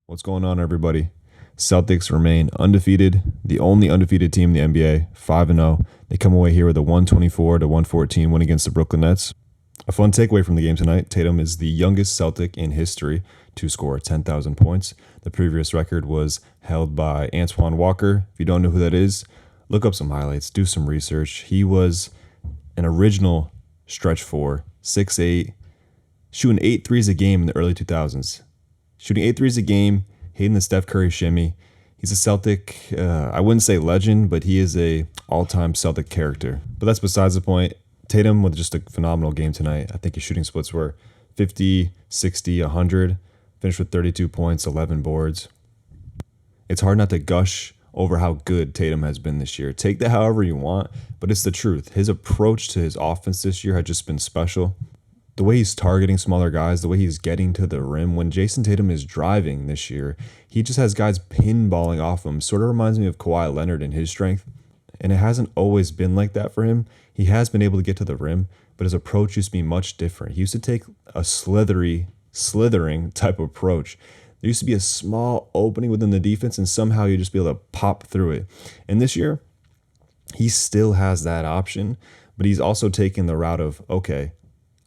What's going on, everybody? Celtics remain undefeated, the only undefeated team in the NBA, 5-0. They come away here with a 124-114 win against the Brooklyn Nets. A fun takeaway from the game tonight: Tatum is the youngest Celtic in history to score 10,000 points. The previous record was held by Antoine Walker. If you don't know who that is, look up some highlights, do some research. He was an original stretch four, 6'8", shooting 8 threes a game in the early 2000s. Shooting 8 threes a game, hitting the Steph Curry shimmy. He's a Celtic, I wouldn't say legend, but he is a all-time Celtic character. But that's besides the point. Tatum with just a phenomenal game tonight. I think his shooting splits were 50, 60, 100. Finished with 32 points, 11 boards. It's hard not to gush over how good Tatum has been this year. Take that however you want, but it's the truth. His approach to his offense this year has just been special. The way he's targeting smaller guys, the way he's getting to the rim. When Jayson Tatum is driving this year, he just has guys pinballing off him. Sort of reminds me of Kawhi Leonard in his strength. And it hasn't always been like that for him. He has been able to get to the rim, but his approach used to be much different. He used to take a slithering type of approach. There used to be a small opening within the defense, and somehow you just be able to pop through it. And this year, he still has that option, but he's also taking the route of, okay,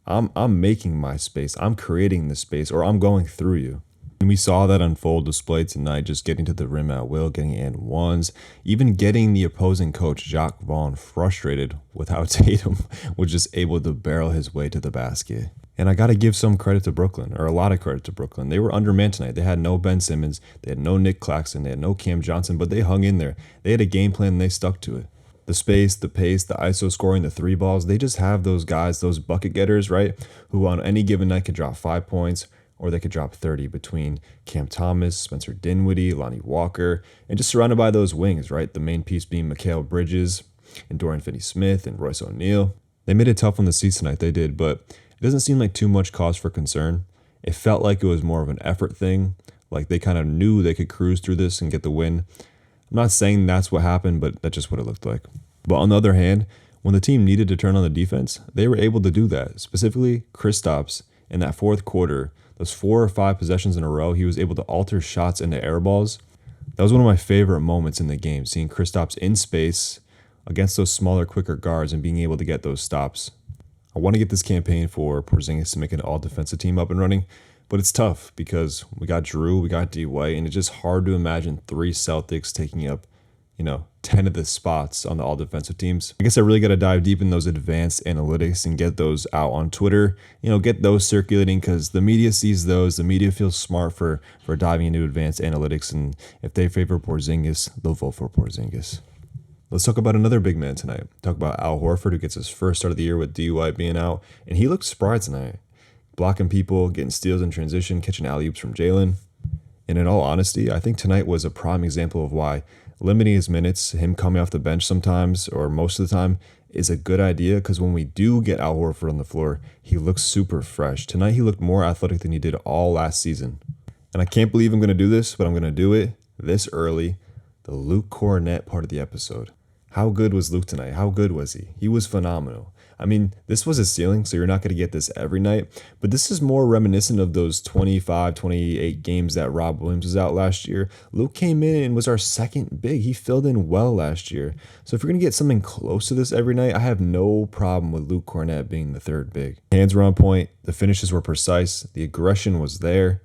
I'm making my space, I'm creating the space, or I'm going through you. And we saw that on full display tonight, just getting to the rim at will, getting and ones, even getting the opposing coach, Jacques Vaughn, frustrated with how Tatum was just able to barrel his way to the basket. And I got to give some credit to Brooklyn, or a lot of credit to Brooklyn. They were undermanned tonight. They had no Ben Simmons, they had no Nick Claxton, they had no Cam Johnson, but they hung in there. They had a game plan and they stuck to it. The space, the pace, the ISO scoring, the three balls, they just have those guys, those bucket getters, right? Who on any given night could drop 5 points or they could drop 30 between Cam Thomas, Spencer Dinwiddie, Lonnie Walker, and just surrounded by those wings, right? The main piece being Mikal Bridges and Dorian Finney-Smith and Royce O'Neal. They made it tough on the seats tonight, they did, but it doesn't seem like too much cause for concern. It felt like it was more of an effort thing, like they kind of knew they could cruise through this and get the win. I'm not saying that's what happened, but that's just what it looked like. But on the other hand, when the team needed to turn on the defense, they were able to do that. Specifically, Kristaps in that fourth quarter, those 4 or 5 possessions in a row, he was able to alter shots into air balls. That was one of my favorite moments in the game, seeing Kristaps in space against those smaller, quicker guards and being able to get those stops. I want to get this campaign for Porzingis to make an all-defensive team up and running, but it's tough because we got Drew, we got D-White, and it's just hard to imagine 3 Celtics taking up, 10 of the spots on the all-defensive teams. I guess I really got to dive deep in those advanced analytics and get those out on Twitter, get those circulating because the media sees those. The media feels smart for diving into advanced analytics, and if they favor Porzingis, they'll vote for Porzingis. Let's talk about another big man tonight. Talk about Al Horford, who gets his first start of the year with D-White being out, and he looked spry tonight. Blocking people, getting steals in transition, catching alley-oops from Jalen. And in all honesty, I think tonight was a prime example of why limiting his minutes, him coming off the bench sometimes or most of the time, is a good idea because when we do get Al Horford on the floor, he looks super fresh. Tonight he looked more athletic than he did all last season. And I can't believe I'm going to do this, but I'm going to do it this early. The Luke Cornett part of the episode. How good was Luke tonight? How good was he? He was phenomenal. I mean, this was his ceiling, so you're not going to get this every night, but this is more reminiscent of those 25, 28 games that Rob Williams was out last year. Luke came in and was our second big. He filled in well last year. So if you're going to get something close to this every night, I have no problem with Luke Cornett being the third big. Hands were on point. The finishes were precise. The aggression was there.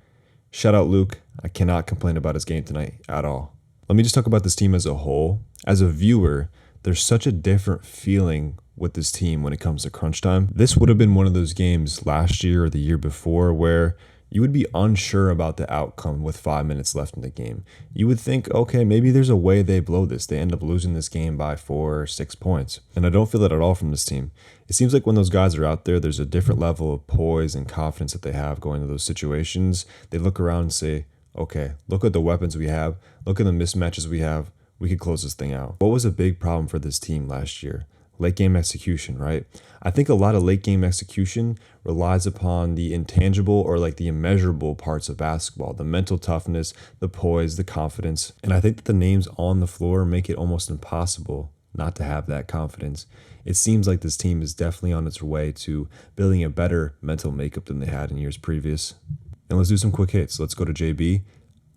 Shout out Luke. I cannot complain about his game tonight at all. Let me just talk about this team as a whole. As a viewer, there's such a different feeling with this team when it comes to crunch time. This would have been one of those games last year or the year before where you would be unsure about the outcome with 5 minutes left in the game. You would think, okay, maybe there's a way they blow this. They end up losing this game by 4 or 6 points. And I don't feel that at all from this team. It seems like when those guys are out there, there's a different level of poise and confidence that they have going into those situations. They look around and say, okay, look at the weapons we have. Look at the mismatches we have. We could close this thing out. What was a big problem for this team last year? Late game execution, right? I think a lot of late game execution relies upon the intangible or like the immeasurable parts of basketball, the mental toughness, the poise, the confidence. And I think that the names on the floor make it almost impossible not to have that confidence. It seems like this team is definitely on its way to building a better mental makeup than they had in years previous. And let's do some quick hits. Let's go to JB.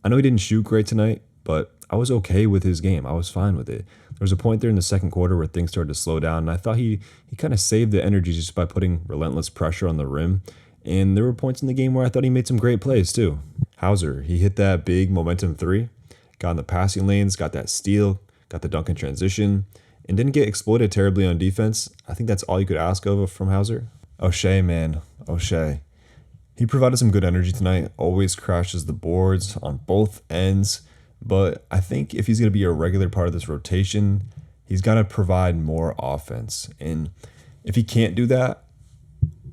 I know he didn't shoot great tonight, but I was okay with his game. I was fine with it. There was a point there in the second quarter where things started to slow down, and I thought he kind of saved the energy just by putting relentless pressure on the rim. And there were points in the game where I thought he made some great plays too. Hauser, he hit that big momentum three, got in the passing lanes, got that steal, got the dunk in transition, and didn't get exploited terribly on defense. I think that's all you could ask of from Hauser. O'Shea, man, O'Shea. He provided some good energy tonight, always crashes the boards on both ends. But I think if he's going to be a regular part of this rotation, he's got to provide more offense. And if he can't do that,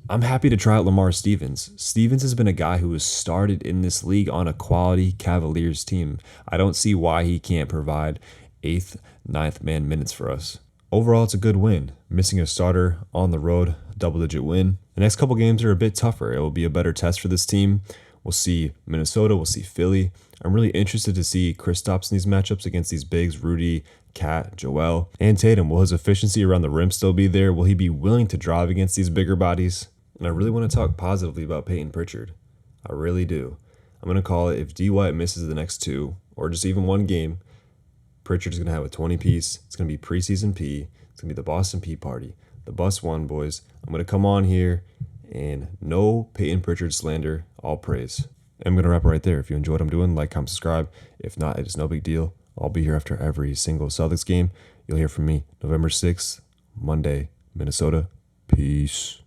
I'm happy to try out Lamar Stevens. Stevens has been a guy who has started in this league on a quality Cavaliers team. I don't see why he can't provide 8th, 9th man minutes for us. Overall, it's a good win. Missing a starter on the road, double-digit win. The next couple games are a bit tougher. It will be a better test for this team. We'll see Minnesota, we'll see Philly. I'm really interested to see Kristaps in these matchups against these bigs, Rudy, Cat, Joel, and Tatum. Will his efficiency around the rim still be there? Will he be willing to drive against these bigger bodies? And I really want to talk positively about Peyton Pritchard. I really do. I'm going to call it if D. White misses the next two, or just even one game, Pritchard's going to have a 20-piece. It's going to be preseason P. It's going to be the Boston P party. The bus won, boys. I'm going to come on here and no Peyton Pritchard slander, all praise. I'm going to wrap it right there. If you enjoyed what I'm doing, like, comment, subscribe. If not, it is no big deal. I'll be here after every single Celtics game. You'll hear from me November 6th, Monday, Minnesota. Peace.